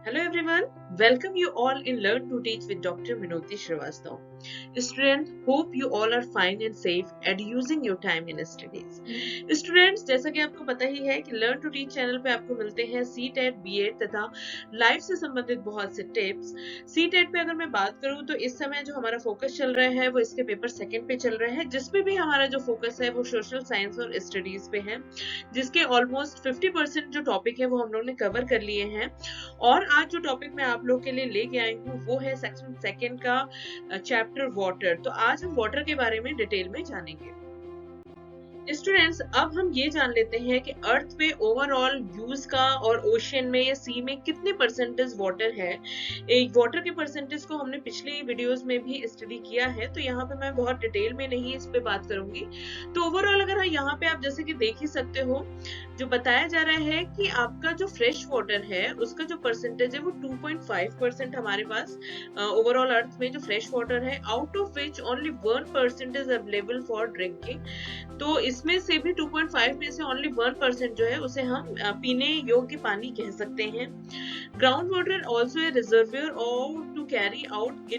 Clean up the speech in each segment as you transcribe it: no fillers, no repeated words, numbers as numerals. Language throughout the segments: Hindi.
Hello everyone, welcome you all in Learn to Teach with Dr. Minoti Srivastav. Students, hope you all are fine and safe and using your time in studies. Students, जैसा कि आपको पता ही है कि Learn to Teach चैनल पे आपको मिलते हैं CTET, BEd तथा लाइफ से संबंधित बहुत से टिप्स। CTET पे अगर मैं बात करूं तो इस समय जो हमारा फोकस चल रहा है वो इसके पेपर सेकंड पे चल रहा है, जिसमें भी हमारा जो फोकस है वो सोशल साइंस और स्टडीज पे है, जिसके ऑलमोस्ट 50% जो टॉपिक है वो हम लोग ने कवर कर लिए हैं। और आज जो टॉपिक मैं आप लोग के लिए लेके आई हूँ वो है सेक्शन सेकंड का चैप्टर वाटर। तो आज हम वाटर के बारे में डिटेल में जानेंगे। स्टूडेंट्स, अब हम ये जान लेते हैं कि अर्थ पे ओवरऑल यूज का और ओशियन में या सी में कितने परसेंटेज वाटर है। एक वाटर के परसेंटेज को हमने पिछली वीडियोस में भी स्टडी किया है, तो यहाँ पे मैं बहुत डिटेल में नहीं इस पे बात करूंगी। तो ओवरऑल अगर यहाँ पे आप जैसे कि देख ही सकते हो, जो बताया जा रहा है कि आपका जो फ्रेश वाटर है उसका जो परसेंटेज है वो 2.5% हमारे पास ओवरऑल अर्थ में जो फ्रेश वाटर है, out of which only 1% is available for drinking. तो इसमें से भी 2.5 में से ओनली 1% जो है उसे हम पीने योग्य पानी कह सकते हैं। Ground water also a reservoir और to carry out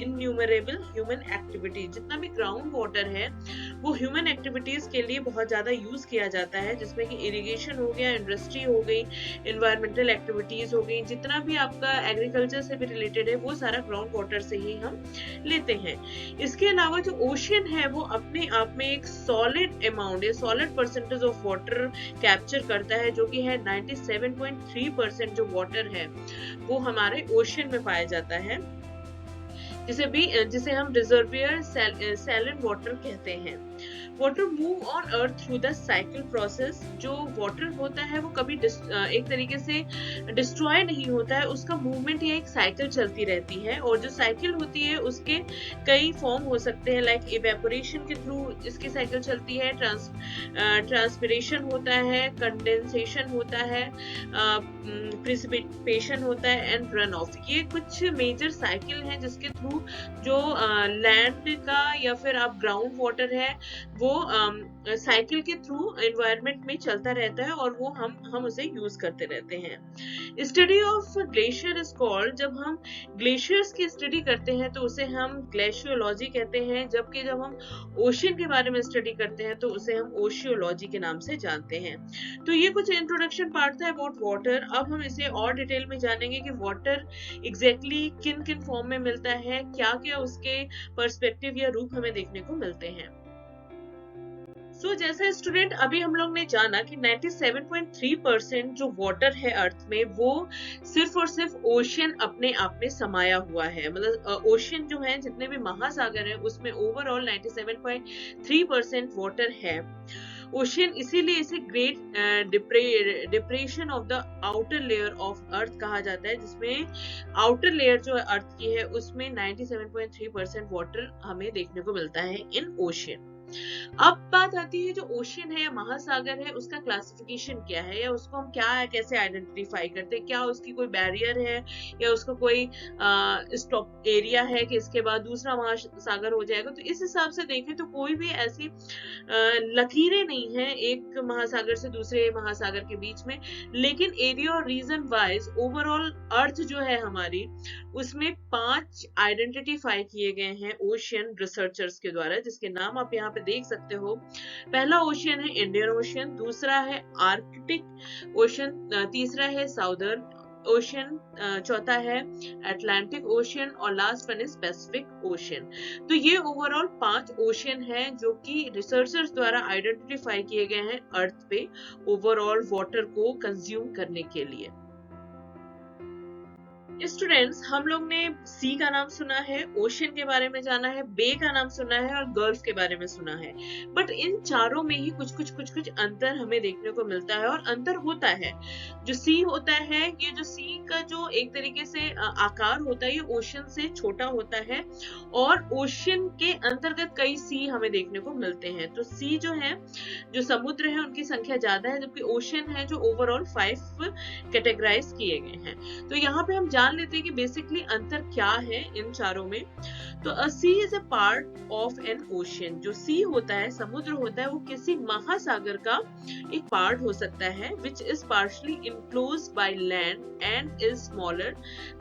innumerable human activities. जितना भी ग्राउंड वाटर है वो ह्यूमन एक्टिविटीज के लिए बहुत ज्यादा यूज किया जाता है, जिसमें कि इरिगेशन हो गया, इंडस्ट्री हो गई, एनवायरमेंटल एक्टिविटीज हो गई, जितना भी आपका एग्रीकल्चर से भी रिलेटेड है वो सारा ग्राउंड वाटर से ही हम लेते हैं। इसके अलावा जो ओशियन है वो अपने आप में एक solid amount, solid percentage of water capture करता है, जो कि है 97.3% जो वाटर है वो हमारे ओशियन में पाया जाता है, जिसे हम रिजर्वियर सैलिन वाटर कहते हैं। Water move on earth through the cycle process. जो वाटर होता है वो कभी एक तरीके से डिस्ट्रॉय नहीं होता है, उसका मूवमेंट या एक साइकिल चलती रहती है। और जो साइकिल होती है उसके कई फॉर्म हो सकते हैं, लाइक इवेपोरेशन के थ्रू इसकी साइकिल चलती है, ट्रांसपिरेशन होता है, कंडेंसेशन होता है, प्रिसिपिटेशन होता है एंड रन ऑफ। ये कुछ मेजर साइकिल हैं जिसके थ्रू जो लैंड का या फिर आप ग्राउंड वाटर है वो साइकिल के थ्रू एनवायरनमेंट में चलता रहता है और वो हम उसे यूज करते रहते हैं। Study of glacier is called. जब हम ग्लेशियर्स की स्टडी करते हैं तो उसे हम ग्लेशियोलॉजी कहते हैं, जबकि जब हम ओशियन के बारे में स्टडी करते हैं तो उसे हम ओशियोलॉजी के नाम से जानते हैं। तो ये कुछ इंट्रोडक्शन पार्ट था अबाउट वाटर। अब हम इसे और डिटेल में जानेंगे कि वाटर एग्जैक्टली किन किन फॉर्म में मिलता है, क्या क्या उसके पर्सपेक्टिव या रूप हमें देखने को मिलते हैं। जैसा स्टूडेंट अभी हम लोग ने जाना कि 97.3% जो वाटर है अर्थ में वो सिर्फ और सिर्फ ओशियन अपने आप में समाया हुआ है। मतलब ओशियन जो है, जितने भी महासागर हैं उसमें ओवरऑल 97.3% वाटर है। ओशियन इसीलिए इसे great depression of the outer layer of earth कहा जाता है, जिसमें आउटर लेयर जो अर्थ की है उसमें 97.3% वाटर हमें देखने को मिलता है इन ओशियन। अब बात आती है जो ओशियन है या महासागर है उसका क्लासिफिकेशन क्या है, या उसको हम कैसे आइडेंटिफाई करते हैं, क्या उसकी कोई बैरियर है या उसका कोई स्टॉप एरिया है कि इसके बाद दूसरा महासागर हो जाएगा। तो इस हिसाब से देखें तो कोई भी ऐसी लकीरें नहीं है एक महासागर से दूसरे महासागर के बीच में, लेकिन एरिया और रीजन वाइज ओवरऑल अर्थ जो है हमारी उसमें 5 आइडेंटिफाई किए गए हैं ओशियन रिसर्चर्स के द्वारा, जिसके नाम आप यहाँ पे देख सकते हो। पहला ओशियन है इंडियन ओशियन, दूसरा है आर्कटिक ओशियन, तीसरा है साउदर्न ओशियन, चौथा है अटलांटिक ओशियन और last one is Pacific ocean. तो ये ओवरऑल 5 ओशियन हैं जो कि रिसर्चर्स द्वारा आइडेंटिफाई किए गए हैं अर्थ पे ओवरऑल वाटर को कंज्यूम करने के लिए। स्टूडेंट्स, हम लोग ने सी का नाम सुना है, ओशियन के बारे में जाना है, बे का नाम सुना है और गल्फ के बारे में सुना है, बट इन चारों में ही कुछ अंतर हमें देखने को मिलता है और अंतर होता है। जो सी होता है, ये जो सी का जो एक तरीके से आकार होता है ये ओशियन से छोटा होता है और ओशियन के अंतर्गत कई सी हमें देखने को मिलते हैं। तो सी जो है, जो समुद्र है उनकी संख्या ज्यादा है, जबकि ओशियन है जो ओवरऑल 5 कैटेगराइज किए गए हैं। तो यहाँ पे हम जान लेते हैं कि बेसिकली अंतर क्या है इन चारों में। तो a sea is a part of an ocean. जो सी होता है, समुद्र होता है, वो किसी महासागर का एक पार्ट हो सकता है, which is partially enclosed by land and is smaller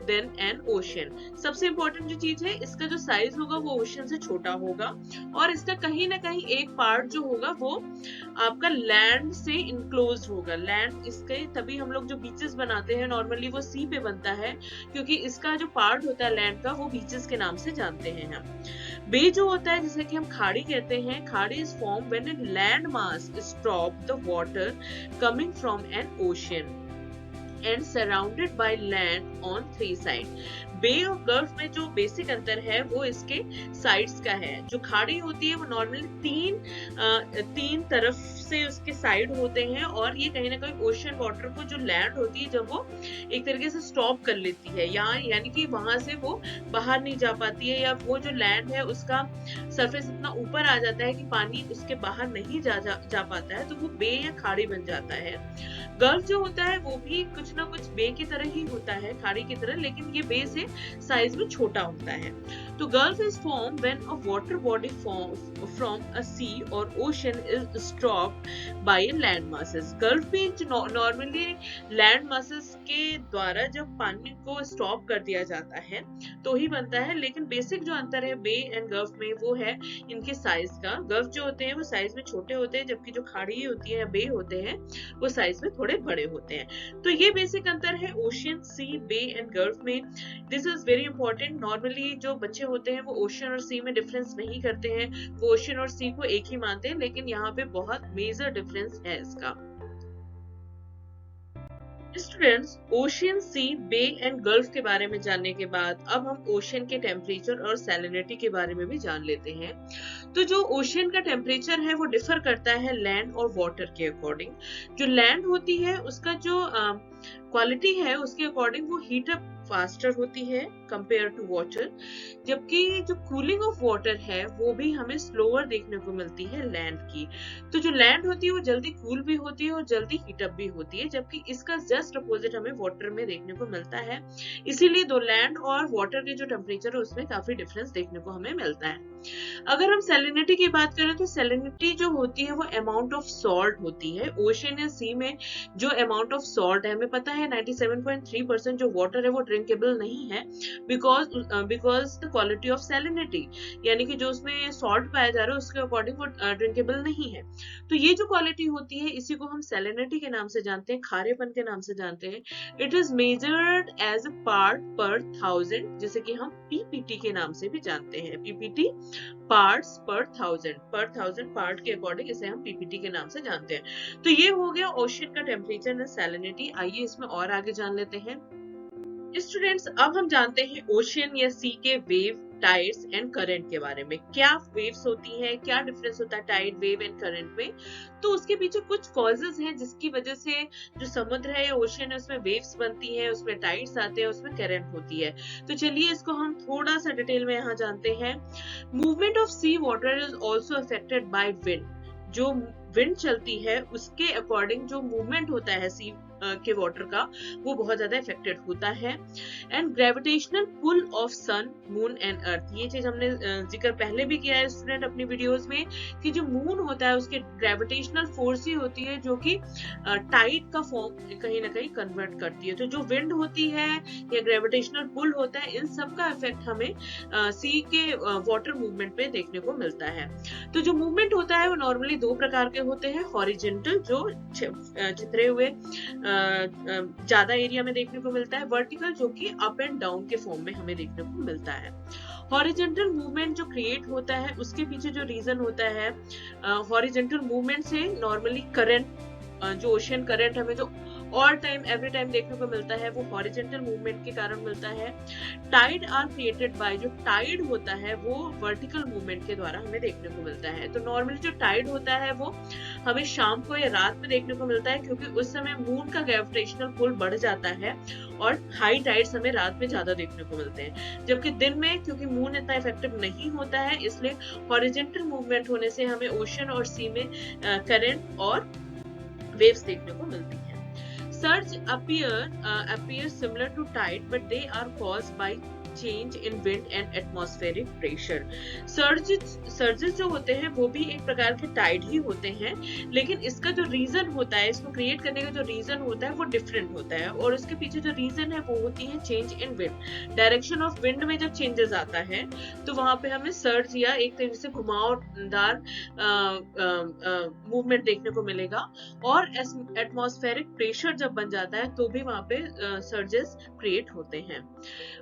than N ocean. सबसे इंपॉर्टेंट जो चीज है, इसका जो साइज होगा वो ओशन से छोटा होगा, और इसका कहीं ना कहीं एक पार्ट जो होगा वो आपका लैंड से इनक्लोज होगा। लैंड इसके, तभी हम लोग जो बीचेस बनाते हैं नॉर्मली वो सी पे बनता है, क्योंकि इसका जो पार्ट होता है लैंड का वो बीचेस के नाम से जानते हैं हम। बे जो होता है, जिसे कि हम खाड़ी कहते हैं, खाड़ी is form when a land mass stop the water coming from N ocean and surrounded by land on three sides। बे और गल्फ में जो बेसिक अंतर है वो इसके साइड्स का है। जो खाड़ी होती है वो नॉर्मली तीन तरफ से उसके साइड होते हैं, और ये कहीं ना कहीं ओशन वाटर को, जो लैंड होती है जब वो एक तरीके से स्टॉप कर लेती है, यानी कि वहां से वो बाहर नहीं जा पाती है, या वो जो लैंड है उसका सरफेस इतना ऊपर आ जाता है कि पानी उसके बाहर नहीं जा पाता है, तो वो बे या खाड़ी बन जाता है। गल्फ जो होता है वो भी कुछ ना कुछ बे की तरह ही होता है, खाड़ी की तरह, लेकिन ये बे से साइज में छोटा होता है। तो gulf is form when a water body from a sea और ocean is stopped by land masses. Gulf भी नॉर्मली लैंड मासेस के द्वारा जब पानी को स्टॉप कर दिया जाता है तो ही बनता है, लेकिन बेसिक जो अंतर है बे एंड गल्फ में वो है इनके साइज का। गल्फ जो होते हैं वो साइज में छोटे होते हैं, जबकि जो खाड़ी होती है या बे होते हैं वो साइज में थोड़े बड़े होते हैं। तो ये बेसिक अंतर है ocean, sea, bay and gulf में। This is very important. Normally जो बच्चे होते हैं वो ओशन और सी में डिफरेंस नहीं करते हैं, वो ओशन और सी को एक ही मानते हैं, लेकिन यहाँ पे बहुत मेजर डिफरेंस है इसका। Students, ocean, sea, bay and gulf के बारे में जानने के बाद अब हम ओशियन के टेम्परेचर और सैलिनिटी के बारे में भी जान लेते हैं। तो जो ओशियन का टेम्परेचर है वो डिफर करता है लैंड और वाटर के अकॉर्डिंग। जो लैंड होती है उसका जो क्वालिटी है उसके अकॉर्डिंग वो हीट अप फास्टर होती है कंपेयर टू वाटर, जबकि जो कूलिंग ऑफ वाटर है वो भी हमें स्लोअर देखने को मिलती है लैंड की। तो जो लैंड होती है वो जल्दी कूल भी होती है और जल्दी हीटअप भी होती है, जबकि इसका जस्ट अपोजिट हमें वाटर में देखने को मिलता है। इसीलिए दो लैंड और वाटर के जो टेम्परेचर है उसमें काफी डिफरेंस देखने को हमें मिलता है। अगर हम सैलिनिटी की बात करें तो सैलिनिटी जो होती है वो अमाउंट ऑफ सॉल्ट होती है। ओशन या सी में जो अमाउंट ऑफ सॉल्ट है, हमें पता है 97.3% जो वाटर है वो ड्रिंकेबल नहीं है, because the quality of salinity, यानी कि जो उसमें सॉल्ट पाया जा रहा है उसके अकॉर्डिंग वो ड्रिंकेबल नहीं है। तो ये जो क्वालिटी होती है इसी को हम सैलिनिटी के नाम से जानते हैं, खारेपन के नाम से जानते हैं। It is measured as a part per 1000, जिसे कि हम पीपीटी के नाम से भी जानते हैं। पीपीटी, पार्ट्स पर 1000 पार्ट के अकॉर्डिंग इसे हम पीपीटी के नाम से जानते हैं। तो ये हो गया ओशन का टेम्परेचर एंड सैलिनिटी। आइए इसमें और आगे जान लेते हैं। स्टूडेंट्स, अब हम जानते हैं ओशन या सी के वेव, टाइड्स एंड करंट के बारे में। क्या वेव्स होती हैं, क्या डिफरेंस होता है टाइड, वेव एंड करंट में। तो उसके पीछे कुछ कॉजेज हैं जिसकी वजह से जो समुद्र है या ओशन है उसमें वेव्स बनती हैं, उसमें टाइड्स आते हैं, उसमें करंट होती है। तो चलिए इसको हम थोड़ा सा डिटेल में यहाँ जानते हैं। Movement of sea water is also affected by wind. जो विंड चलती है उसके अकॉर्डिंग जो मूवमेंट होता है सी के वाटर का वो बहुत ज्यादा इफेक्टेड होता है। And gravitational pull of sun, moon and earth, ये चीज हमने जिक्र पहले भी किया है स्टूडेंट अपनी वीडियोस में, कि जो मून होता है उसके ग्रेविटेशनल फोर्स ही होती है जो कि टाइड का फॉर्म कहीं ना कहीं कन्वर्ट करती है। तो जो विंड होती है या ग्रेविटेशनल पुल होता है, इन सब का इफेक्ट हमें सी के वाटर मूवमेंट पे देखने को मिलता है। तो जो मूवमेंट होता है वो नॉर्मली दो प्रकार के होते हैं। हॉरिजेंटल, जो छितरे हुए ज्यादा एरिया में देखने को मिलता है। वर्टिकल, जो कि अप एंड डाउन के फॉर्म में हमें देखने को मिलता है। हॉरिजेंटल मूवमेंट जो क्रिएट होता है उसके पीछे जो रीजन होता है, हॉरिजेंटल मूवमेंट से नॉर्मली करंट, जो ओशन करंट हमें जो ऑल टाइम एवरी टाइम देखने को मिलता है वो हॉरिजेंटल मूवमेंट के कारण मिलता है। टाइड आर क्रिएटेड बाय, जो टाइड होता है वो वर्टिकल मूवमेंट के द्वारा हमें देखने को मिलता है। तो नॉर्मली जो टाइड होता है वो हमें शाम को या रात में देखने को मिलता है, क्योंकि उस समय मून का ग्रेविटेशनल पुल बढ़ जाता है और हाई टाइड्स हमें रात में ज्यादा देखने को मिलते हैं। जबकि दिन में क्योंकि मून इतना इफेक्टिव नहीं होता है, इसलिए हॉरिजेंटल मूवमेंट होने से हमें ओशन और सी में करंट और वेव्स देखने को मिलती हैं। Surge appear similar to tide, but they are caused by change in wind and atmospheric pressure. Surges जो होते हैं वो भी एक प्रकार के टाइड ही होते हैं, लेकिन इसका जो रीजन होता है, इसको क्रिएट करने का जो रीजन होता है वो डिफरेंट होता है, और उसके पीछे जो रीजन है वो होती है change in wind. Direction of wind में जब चेंजेस आता है तो वहां पे हमें सर्ज या एक तरीके से घुमावदार मूवमेंट देखने को मिलेगा, और एटमॉस्फेरिक प्रेशर जब बन जाता है तो भी वहां पे सर्जेस क्रिएट होते हैं.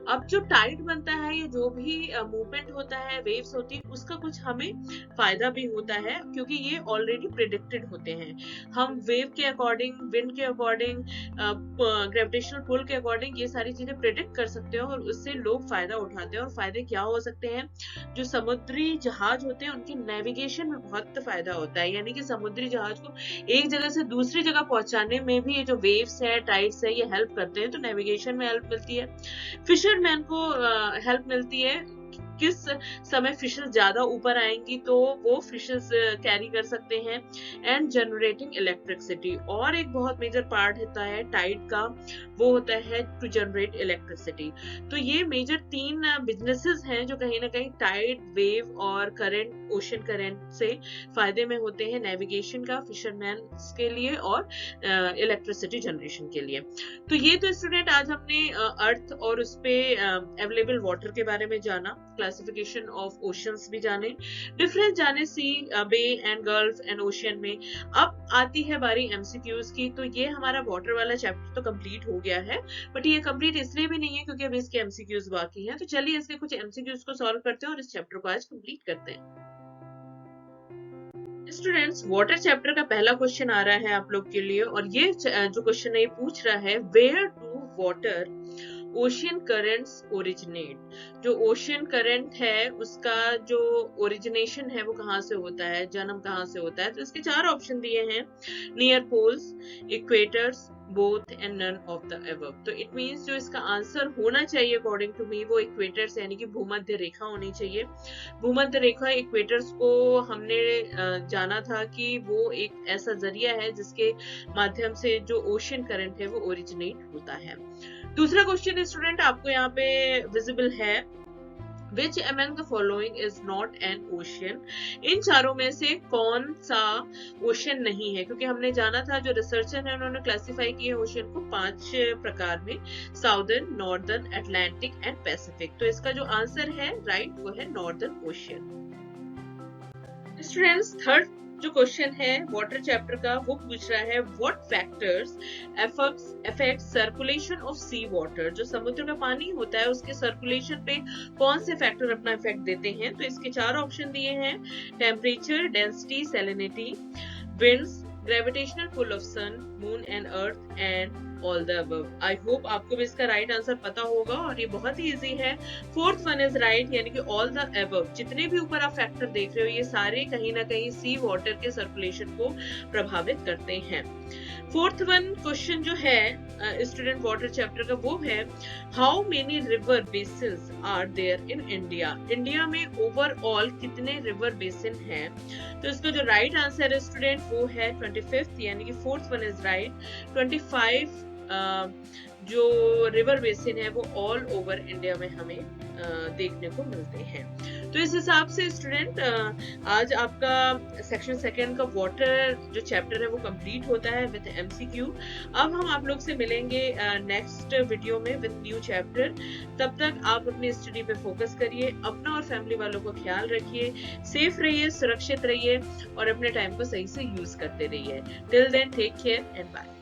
अब जो टाइड बनता है, ये जो भी मूवमेंट होता है, वेव्स होती है, उसका कुछ हमें फायदा भी होता है क्योंकि ये ऑलरेडी प्रिडिक्टेड होते हैं. हम वेव के अकॉर्डिंग, विंड के अकॉर्डिंग, ग्रेविटेशनल पुल के अकॉर्डिंग ये सारी चीजें प्रिडिक्ट कर सकते हैं, और उससे लोग फायदा उठाते हैं. और फायदे क्या हो सकते हैं? जो समुद्री जहाज होते हैं उनके नेविगेशन में बहुत फायदा होता है, यानी कि समुद्री जहाज को एक जगह से दूसरी जगह पहुंचाने में भी ये जो वेव्स है, टाइड्स है, ये हेल्प करते हैं, तो नेविगेशन में हेल्प मिलती है. फिशरमैन को हेल्प मिलती है, किस समय फिशेस ज्यादा ऊपर आएंगी तो वो फिशेस कैरी कर सकते हैं. एंड जनरेटिंग इलेक्ट्रिसिटी, और एक बहुत मेजर पार्ट होता है टाइड का, वो होता है टू जनरेट इलेक्ट्रिसिटी. तो ये मेजर 3 बिजनेसेस हैं जो कहीं ना कहीं टाइड, वेव और करंट, ओशन करंट से फायदे में होते हैं, नेविगेशन का, फिशरमैन के लिए और इलेक्ट्रिसिटी जनरेशन के लिए. तो ये तो स्टूडेंट आज हमने अर्थ और उस पे अवेलेबल वाटर के बारे में जाना, क्लासिफिकेशन ऑफ ओशंस भी जाने, डिफरेंस जाने सी, bay and gulf and ocean में. अब आती है बारी एमसीक्यूज की. तो ये हमारा वाटर वाला चैप्टर तो कंप्लीट हो गया है, बट ये कंप्लीट इसलिए भी नहीं है क्योंकि अभी इसके एमसीक्यूज बाकी हैं. तो चलिए इसके कुछ एमसीक्यूज को सॉल्व करते हैं और इस चैप्टर को आज कंप्लीट करते हैं. स्टूडेंट्स, वाटर चैप्टर का पहला क्वेश्चन आ रहा है आप लोग के लिए, और ये जो क्वेश्चन है ये पूछ रहा है, where do water ocean currents originate. जो ओशियन करंट है उसका जो ओरिजिनेशन है वो कहाँ से होता है, जन्म कहाँ से होता है? तो इसके 4 ऑप्शन दिए हैं, near poles, equators, both and none of the above. तो इट मींस जो इसका आंसर होना चाहिए अकॉर्डिंग टू मी वो इक्वेटर्स यानी कि भूमध्य रेखा होनी चाहिए. भूमध्य रेखा, इक्वेटर्स को हमने जाना था कि वो एक ऐसा जरिया है जिसके माध्यम से जो ओशियन करंट है वो ओरिजिनेट होता है. दूसरा क्वेश्चन स्टूडेंट आपको यहाँ पे विजिबल है, Which among the following is not an ocean? इन चारों में से कौन सा ओशन नहीं है? क्योंकि हमने जाना था जो रिसर्चर है उन्होंने क्लासिफाई किए ओशन को 5 प्रकार में, southern, northern, Atlantic and Pacific. तो इसका जो आंसर है राइट वो है नॉर्दर्न ओशन. स्टूडेंट्स, थर्ड जो क्वेश्चन है वाटर चैप्टर का वो पूछ रहा है, what factors affect circulation of sea water. जो समुद्र का पानी होता है उसके सर्कुलेशन पे कौन से फैक्टर अपना इफेक्ट देते हैं? तो इसके 4 ऑप्शन दिए हैं, temperature, density, salinity, winds, gravitational pull of sun, moon and earth and all the above. I hope आपको भी इसका राइट आंसर पता होगा और ये बहुत ही इजी है. 4th वन इज राइट, यानी कि ऑल द अबव. जितने भी ऊपर आप फैक्टर देख रहे हो ये सारे कहीं ना कहीं सी वाटर के सर्कुलेशन को प्रभावित करते हैं. 4th वन क्वेश्चन जो है स्टूडेंट वाटर चैप्टर का वो है, how many river basins are there in India. India में ओवरऑल कितने रिवर बेसिन हैं? तो इसका जो राइट आंसर है स्टूडेंट वो है 25th, यानी कि 4th वन इज राइट. 25 जो रिवर बेसिन है वो ऑल ओवर इंडिया में हमें देखने को मिलते हैं. तो इस हिसाब से स्टूडेंट आज आपका सेक्शन 2 का वाटर जो चैप्टर है वो कंप्लीट होता है विद एमसीक्यू. अब हम आप लोग से मिलेंगे नेक्स्ट वीडियो में विद न्यू चैप्टर. तब तक आप अपनी स्टडी पे फोकस करिए, अपना और फैमिली वालों को ख्याल रखिए, सेफ रहिए, सुरक्षित रहिए और अपने टाइम को सही से यूज करते रहिए. Till then take care and bye.